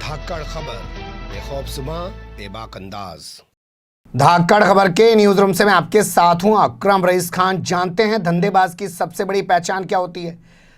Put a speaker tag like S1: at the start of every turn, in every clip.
S1: धाकड़ खबर, बेखौफसमा बेबाक अंदाज।
S2: धाकड़ खबर के न्यूज रूम से मैं आपके साथ हूं अकरम रईस खान। जानते हैं धंधेबाज की सबसे बड़ी पहचान क्या होती है?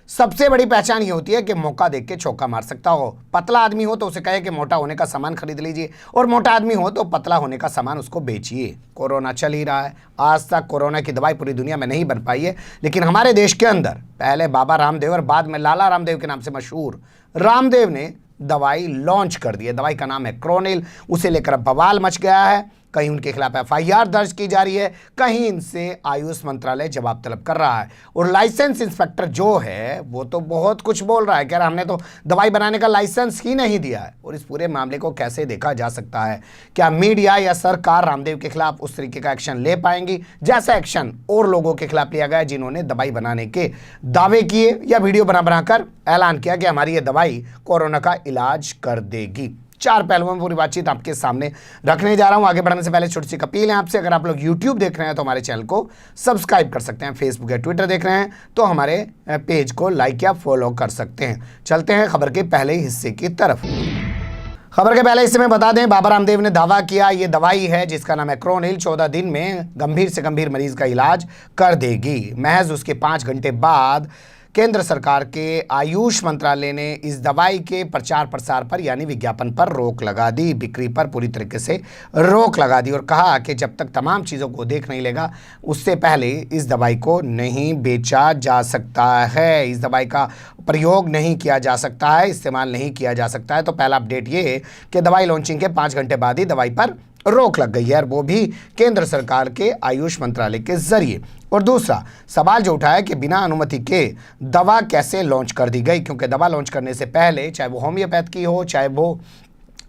S2: सबसे बड़ी पहचान ये होती है कि मौका देख के चौका मार सकता हो। पतला आदमी हो तो उसे कहे कि मोटा होने का सामान खरीद लीजिए, और मोटा आदमी हो तो पतला होने का सामान उसको बेचिए। कोरोना चल ही रहा है। आज तक कोरोना की दवाई पूरी दुनिया में नहीं बन पाई है, लेकिन हमारे देश के अंदर पहले बाबा रामदेव और बाद में लाला रामदेव के नाम से मशहूर रामदेव ने दवाई लॉन्च कर दी है। दवाई का नाम है क्रोनिल। उसे लेकर अब बवाल मच गया है। कहीं उनके खिलाफ एफआईआर दर्ज की जा रही है, कहीं इनसे आयुष मंत्रालय जवाब तलब कर रहा है। और लाइसेंस इंस्पेक्टर जो है वो तो बहुत कुछ बोल रहा है, कह रहा हमने तो दवाई बनाने का लाइसेंस ही नहीं दिया है। और इस पूरे मामले को कैसे देखा जा सकता है? क्या मीडिया या सरकार रामदेव के खिलाफ उस तरीके का एक्शन ले पाएंगी जैसा एक्शन और लोगों के खिलाफ लिया गया जिन्होंने दवाई बनाने के दावे किए या वीडियो बनाकर ऐलान किया कि हमारी ये दवाई कोरोना का इलाज कर देगी? चार पहलुओं में पूरी बातचीत आपके सामने रखने जा रहा हूं। आगे बढ़ने से पहले छोटी सी अपील है आपसे, अगर आप लोग YouTube देख रहे हैं तो हमारे चैनल को सब्सक्राइब कर सकते हैं, फेसबुक या ट्विटर देख रहे हैं तो हमारे पेज को लाइक या फॉलो कर सकते हैं। चलते हैं खबर के पहले हिस्से की तरफ। खबर के पहले हिस्से में बता दें, बाबा रामदेव ने दावा किया ये दवाई है जिसका नाम है क्रोनिल 14 दिन में गंभीर से गंभीर मरीज का इलाज कर देगी। महज उसके 5 घंटे बाद केंद्र सरकार के आयुष मंत्रालय ने इस दवाई के प्रचार प्रसार पर यानी विज्ञापन पर रोक लगा दी, बिक्री पर पूरी तरीके से रोक लगा दी और कहा कि जब तक तमाम चीज़ों को देख नहीं लेगा उससे पहले इस दवाई को नहीं बेचा जा सकता है, इस दवाई का प्रयोग नहीं किया जा सकता है, इस्तेमाल नहीं किया जा सकता है। तो पहला अपडेट ये है कि दवाई लॉन्चिंग के 5 घंटे बाद ही दवाई पर रोक लग गई है, और वो भी केंद्र सरकार के आयुष मंत्रालय के जरिए। और दूसरा सवाल जो उठा है कि बिना अनुमति के दवा कैसे लॉन्च कर दी गई, क्योंकि दवा लॉन्च करने से पहले चाहे वो होम्योपैथ की हो चाहे वो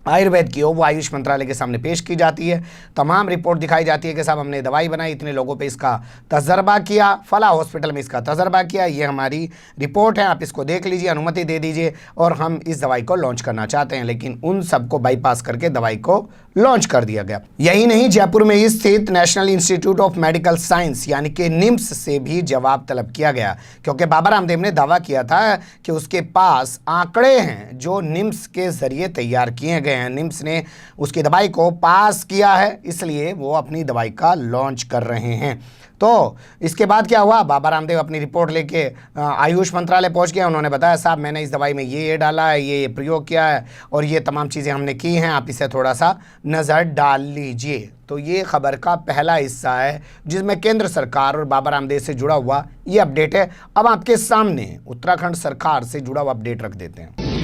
S2: आयुर्वेद की हो, वो आयुष मंत्रालय के सामने पेश की जाती है। तमाम रिपोर्ट दिखाई जाती है कि साहब हमने दवाई बनाई, इतने लोगों पे इसका तजर्बा किया, फला हॉस्पिटल में इसका तजर्बा किया, ये हमारी रिपोर्ट है, आप इसको देख लीजिए, अनुमति दे दीजिए और हम इस दवाई को लॉन्च करना चाहते हैं। लेकिन उन सबको बाईपास करके दवाई को लॉन्च कर दिया गया। यही नहीं, जयपुर में स्थित national institute of medical science यानी कि निम्स से भी जवाब तलब किया गया, क्योंकि बाबा रामदेव ने दावा किया था कि उसके पास आंकड़े हैं जो निम्स के जरिए तैयार किए गए हैं। निम्स ने उसकी दवाई को पास किया है, इसलिए वो अपनी दवाई का लॉन्च कर रहे हैं। तो इसके बाद क्या हुआ? बाबा रामदेव अपनी रिपोर्ट लेके आयुष मंत्रालय पहुंच गया। उन्होंने बताया साहब मैंने इस दवाई में ये डाला है, ये प्रयोग किया है और ये तमाम चीज़ें हमने की हैं, आप इसे थोड़ा सा नज़र डाल लीजिए। तो ये खबर का पहला हिस्सा है जिसमें केंद्र सरकार और बाबा रामदेव से जुड़ा हुआ ये अपडेट है। अब आपके सामने उत्तराखंड सरकार से जुड़ा हुआ अपडेट रख देते हैं।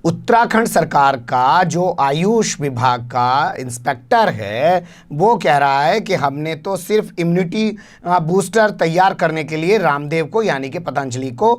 S2: उत्तराखंड सरकार का जो आयुष विभाग का इंस्पेक्टर है वो कह रहा है कि हमने तो सिर्फ इम्यूनिटी बूस्टर तैयार करने के लिए रामदेव को यानी कि पतंजलि को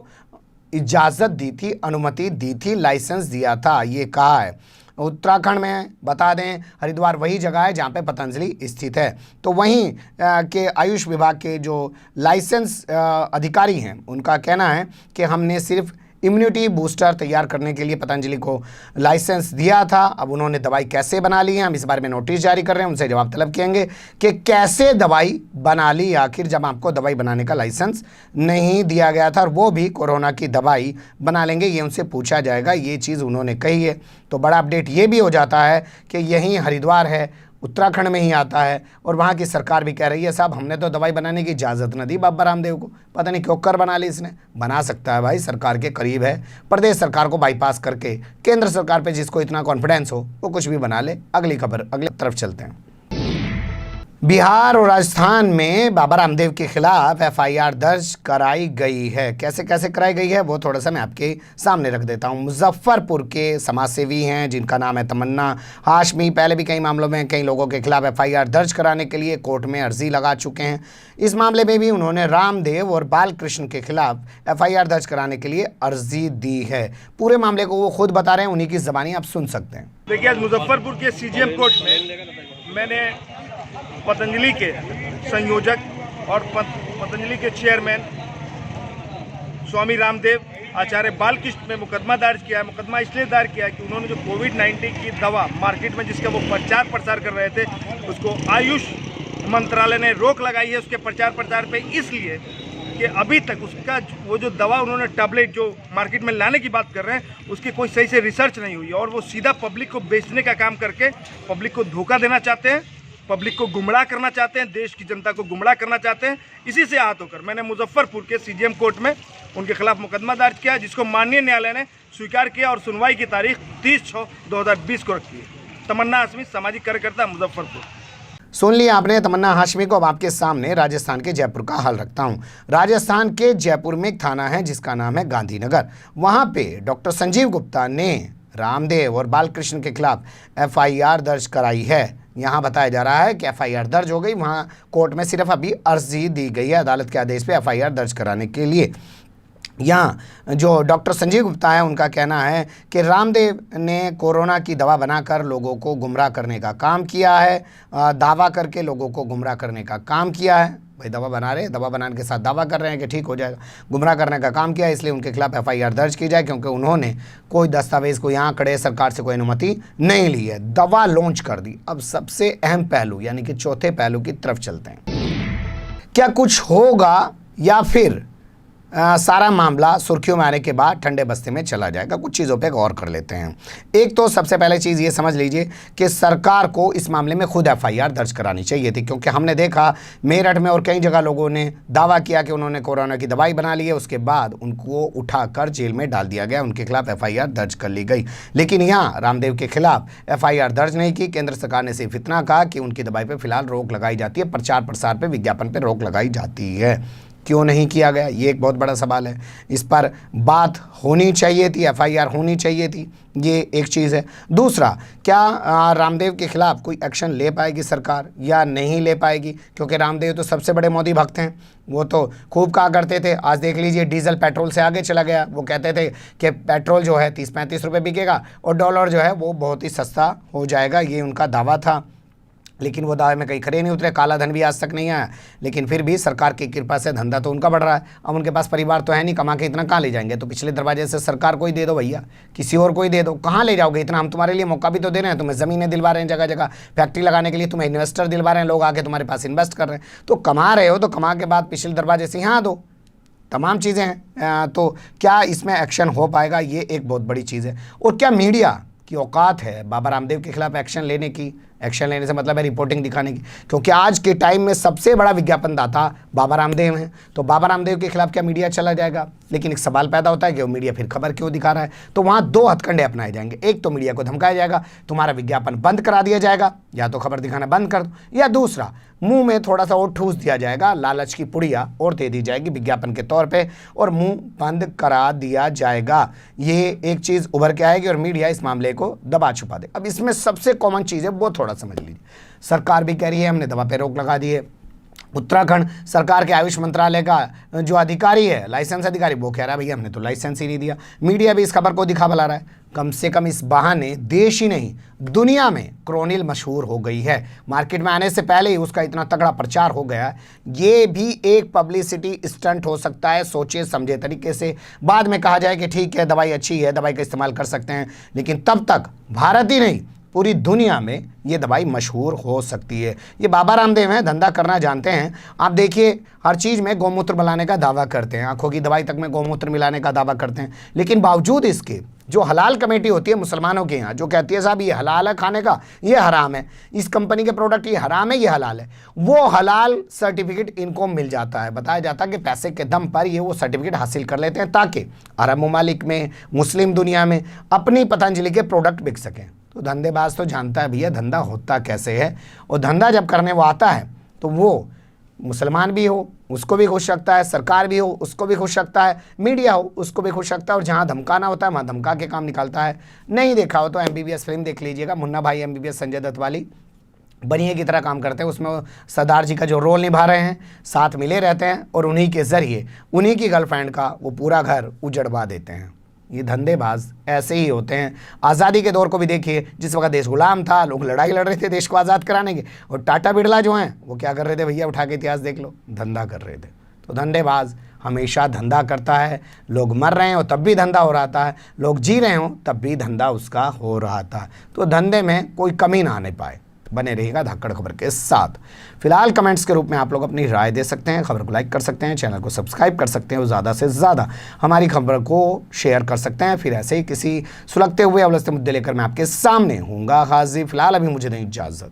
S2: इजाज़त दी थी, अनुमति दी थी, लाइसेंस दिया था, ये कहा है। उत्तराखंड में बता दें हरिद्वार वही जगह है जहाँ पे पतंजलि स्थित है। तो वहीं के आयुष विभाग के जो लाइसेंस अधिकारी हैं उनका कहना है कि हमने सिर्फ इम्यूनिटी बूस्टर तैयार करने के लिए पतंजलि को लाइसेंस दिया था। अब उन्होंने दवाई कैसे बना ली है, हम इस बारे में नोटिस जारी कर रहे हैं, उनसे जवाब तलब किएंगे कि कैसे दवाई बना ली आखिर, जब आपको दवाई बनाने का लाइसेंस नहीं दिया गया था और वो भी कोरोना की दवाई बना लेंगे, ये उनसे पूछा जाएगा। ये चीज़ उन्होंने कही है। तो बड़ा अपडेट ये भी हो जाता है कि यहीं हरिद्वार है, उत्तराखंड में ही आता है और वहाँ की सरकार भी कह रही है साहब हमने तो दवाई बनाने की इजाज़त न दी बाबा रामदेव को, पता नहीं क्यों कर बना ली इसने। बना सकता है भाई, सरकार के करीब है, प्रदेश सरकार को बाईपास करके केंद्र सरकार पे जिसको इतना कॉन्फिडेंस हो वो कुछ भी बना ले। अगली खबर, अगली तरफ चलते हैं। बिहार और राजस्थान में बाबा रामदेव के खिलाफ एफआईआर दर्ज कराई गई है। कैसे कैसे कराई गई है वो थोड़ा सा मैं आपके सामने रख देता हूं। मुजफ्फरपुर के समाजसेवी हैं जिनका नाम है तमन्ना हाशमी, पहले भी कई मामलों में कई लोगों के खिलाफ एफआईआर दर्ज कराने के लिए कोर्ट में अर्जी लगा चुके हैं। इस मामले में भी उन्होंने रामदेव और बालकृष्ण के खिलाफ एफआईआर दर्ज कराने के लिए अर्जी दी है। पूरे मामले को वो खुद बता रहे हैं, उन्हीं की ज़बानी आप सुन सकते हैं।
S3: देखिए आज मुजफ्फरपुर के सीजीएम कोर्ट में मैंने पतंजलि के संयोजक और पतंजलि के चेयरमैन स्वामी रामदेव आचार्य बालकृष्ण में मुकदमा दायर किया है। मुकदमा इसलिए दायर किया है कि उन्होंने जो कोविड-19 की दवा मार्केट में जिसका वो प्रचार प्रसार कर रहे थे उसको आयुष मंत्रालय ने रोक लगाई है उसके प्रचार प्रसार पे, इसलिए कि कि अभी तक उसका वो जो दवा उन्होंने टैबलेट जो मार्केट में लाने की बात कर रहे हैं उसकी कोई सही से रिसर्च नहीं हुई और वो सीधा पब्लिक को बेचने का काम करके पब्लिक को धोखा देना चाहते हैं, पब्लिक को गुमराह करना चाहते हैं, देश की जनता को गुमराह करना चाहते हैं। इसी से आहत होकर मैंने मुजफ्फरपुर के सीजीएम कोर्ट में उनके खिलाफ मुकदमा दर्ज किया, जिसको माननीय न्यायालय ने स्वीकार किया और सुनवाई की तारीख 30/6/2020 को रखी है। तमन्ना हाशमी, सामाजिक कार्यकर्ता, मुजफ्फरपुर।
S2: सुन लिया आपने तमन्ना हाशमी को। अब आपके सामने राजस्थान के जयपुर का हाल रखता हूं। राजस्थान के जयपुर में एक थाना है जिसका नाम है गांधीनगर। वहां पे डॉक्टर संजीव गुप्ता ने रामदेव और बालकृष्ण के खिलाफ एफआईआर दर्ज कराई है। यहाँ बताया जा रहा है कि एफआईआर दर्ज हो गई, वहाँ कोर्ट में सिर्फ अभी अर्जी दी गई है अदालत के आदेश पे एफआईआर दर्ज कराने के लिए। यहाँ जो डॉक्टर संजीव गुप्ता है उनका कहना है कि रामदेव ने कोरोना की दवा बनाकर लोगों को गुमराह करने का काम किया है, दावा करके लोगों को गुमराह करने का काम किया है। भाई दवा बना रहे हैं, दवा बनाने के साथ दावा कर रहे हैं कि ठीक हो जाएगा, गुमराह करने का काम किया है, इसलिए उनके खिलाफ एफआईआर दर्ज की जाए क्योंकि उन्होंने कोई दस्तावेज को यहाँ खड़े सरकार से कोई अनुमति नहीं ली है। दवा लॉन्च कर दी। अब सबसे अहम पहलू यानी कि चौथे पहलू की तरफ चलते हैं। क्या कुछ होगा या फिर सारा मामला सुर्खियों में आने के बाद ठंडे बस्ते में चला जाएगा? कुछ चीज़ों पे गौर कर लेते हैं। एक तो सबसे पहले चीज़ ये समझ लीजिए कि सरकार को इस मामले में खुद एफआईआर दर्ज करानी चाहिए थी, क्योंकि हमने देखा मेरठ में और कई जगह लोगों ने दावा किया कि उन्होंने कोरोना की दवाई बना ली है, उसके बाद उनको उठाकर जेल में डाल दिया गया, उनके खिलाफ एफआईआर दर्ज कर ली गई। लेकिन यहाँ रामदेव के खिलाफ एफआईआर दर्ज नहीं की। केंद्र सरकार ने सिर्फ इतना कहा कि उनकी दवाई पर फिलहाल रोक लगाई जाती है, प्रचार प्रसार पर, विज्ञापन पर रोक लगाई जाती है। क्यों नहीं किया गया, ये एक बहुत बड़ा सवाल है। इस पर बात होनी चाहिए थी, एफआईआर होनी चाहिए थी, ये एक चीज़ है। दूसरा, क्या रामदेव के खिलाफ कोई एक्शन ले पाएगी सरकार या नहीं ले पाएगी? क्योंकि रामदेव तो सबसे बड़े मोदी भक्त हैं, वो तो खूब कहा करते थे। आज देख लीजिए डीजल पेट्रोल से आगे चला गया। वो कहते थे कि पेट्रोल जो है 30-35 रुपये बिकेगा और डॉलर जो है वो बहुत ही सस्ता हो जाएगा, ये उनका दावा था। लेकिन वो दावे में कहीं खरे नहीं उतरे, काला धन भी आज तक नहीं आया। लेकिन फिर भी सरकार की कृपा से धंधा तो उनका बढ़ रहा है। अब उनके पास परिवार तो है नहीं, कमा के इतना कहाँ ले जाएंगे? तो पिछले दरवाजे से सरकार को ही दे दो भैया, किसी और को ही दे दो। कहाँ ले जाओगे इतना? हम तुम्हारे लिए मौका भी तो दे रहे हैं, तुम्हें ज़मीनें दिलवा रहे हैं, जगह जगह फैक्ट्री लगाने के लिए तुम्हें इन्वेस्टर दिलवा रहे हैं, लोग आके तुम्हारे पास इन्वेस्ट कर रहे हैं। तो कमा रहे हो तो कमा के बाद पिछले दरवाजे से यहाँ दो, तमाम चीज़ें हैं। तो क्या इसमें एक्शन हो पाएगा? ये एक बहुत बड़ी चीज़ है। और क्या मीडिया की औकात है बाबा रामदेव के खिलाफ एक्शन लेने की? एक्शन लेने से मतलब है रिपोर्टिंग दिखाने की, क्योंकि आज के टाइम में सबसे बड़ा विज्ञापन दाता बाबा रामदेव हैं। तो बाबा रामदेव के खिलाफ क्या मीडिया चला जाएगा? लेकिन एक सवाल पैदा होता है कि वो मीडिया फिर खबर क्यों दिखा रहा है? तो वहाँ दो हथकंडे अपनाए जाएंगे। एक तो मीडिया को धमकाया जाएगा, तुम्हारा विज्ञापन बंद करा दिया जाएगा, या तो खबर दिखाना बंद कर दो, या दूसरा मुंह में थोड़ा सा और ठूस दिया जाएगा, लालच की पुड़िया और दे दी जाएगी विज्ञापन के तौर पे, और मुंह बंद करा दिया जाएगा। ये एक चीज़ उभर के आएगी और मीडिया इस मामले को दबा छुपा दे। अब इसमें सबसे कॉमन चीज़ है वो थोड़ा समझ लीजिए। सरकार भी कह रही है हमने दवा पे रोक लगा दी है। उत्तराखंड सरकार के आयुष मंत्रालय का जो अधिकारी है, लाइसेंस अधिकारी, वो कह रहा है भैया हमने तो लाइसेंस ही नहीं दिया। मीडिया भी इस खबर को दिखा बुला रहा है। कम से कम इस बहाने देश ही नहीं दुनिया में क्रोनिल मशहूर हो गई है। मार्केट में आने से पहले ही उसका इतना तगड़ा प्रचार हो गया है। ये भी एक पब्लिसिटी स्टंट हो सकता है, सोचे समझे तरीके से। बाद में कहा जाए कि ठीक है दवाई अच्छी है, दवाई का इस्तेमाल कर सकते हैं, लेकिन तब तक भारत ही नहीं पूरी दुनिया में ये दवाई मशहूर हो सकती है। ये बाबा रामदेव हैं, धंधा करना जानते हैं। आप देखिए हर चीज़ में गौमूत्र मिलाने का दावा करते हैं, आंखों की दवाई तक में गौमूत्र मिलाने का दावा करते हैं, लेकिन बावजूद इसके जो हलाल कमेटी होती है मुसलमानों के यहाँ, जो कहती है साहब ये हलाल है खाने का, ये हराम है, इस कंपनी के प्रोडक्ट ये हराम है, ये हलाल है, वो हलाल सर्टिफिकेट इनको मिल जाता है। बताया जाता है कि पैसे के दम पर ये वो सर्टिफिकेट हासिल कर लेते हैं ताकि अरब ममालिक में, मुस्लिम दुनिया में अपनी पतंजलि के प्रोडक्ट बिक सकें। तो धंधेबाज तो जानता है भैया धंधा होता कैसे है, और धंधा जब करने वो आता है तो वो मुसलमान भी हो उसको भी खुश रखता है, सरकार भी हो उसको भी खुश रखता है, मीडिया हो उसको भी खुश रखता है, और जहाँ धमकाना होता है वहाँ धमका के काम निकालता है। नहीं देखा हो तो MBBS फिल्म देख लीजिएगा, मुन्ना भाई MBBS संजय दत्त वाली, बनिए की तरह काम करते हैं। उसमें वो सरदार जी का जो रोल निभा रहे हैं, साथ मिले रहते हैं और उन्हीं के ज़रिए उन्हीं की गर्लफ्रेंड का वो पूरा घर उजड़वा देते हैं। ये धंधेबाज ऐसे ही होते हैं। आज़ादी के दौर को भी देखिए, जिस वक्त देश गुलाम था, लोग लड़ाई लड़ रहे थे देश को आज़ाद कराने के, और टाटा बिरला जो हैं वो क्या कर रहे थे भैया, उठा के इतिहास देख लो, धंधा कर रहे थे। तो धंधेबाज हमेशा धंधा करता है। लोग मर रहे हो तब भी धंधा हो रहा था, लोग जी रहे हो तब भी धंधा उसका हो रहा था। तो धंधे में कोई कमी ना आने पाए, बने रहिएगा धाकड़ खबर के साथ। फिलहाल कमेंट्स के रूप में आप लोग अपनी राय दे सकते हैं, खबर को लाइक कर सकते हैं, चैनल को सब्सक्राइब कर सकते हैं और ज़्यादा से ज़्यादा हमारी खबर को शेयर कर सकते हैं। फिर ऐसे ही किसी सुलगते हुए उलझते मुद्दे लेकर मैं आपके सामने हूँगा हाजिर। फिलहाल अभी मुझे नहीं इजाज़त।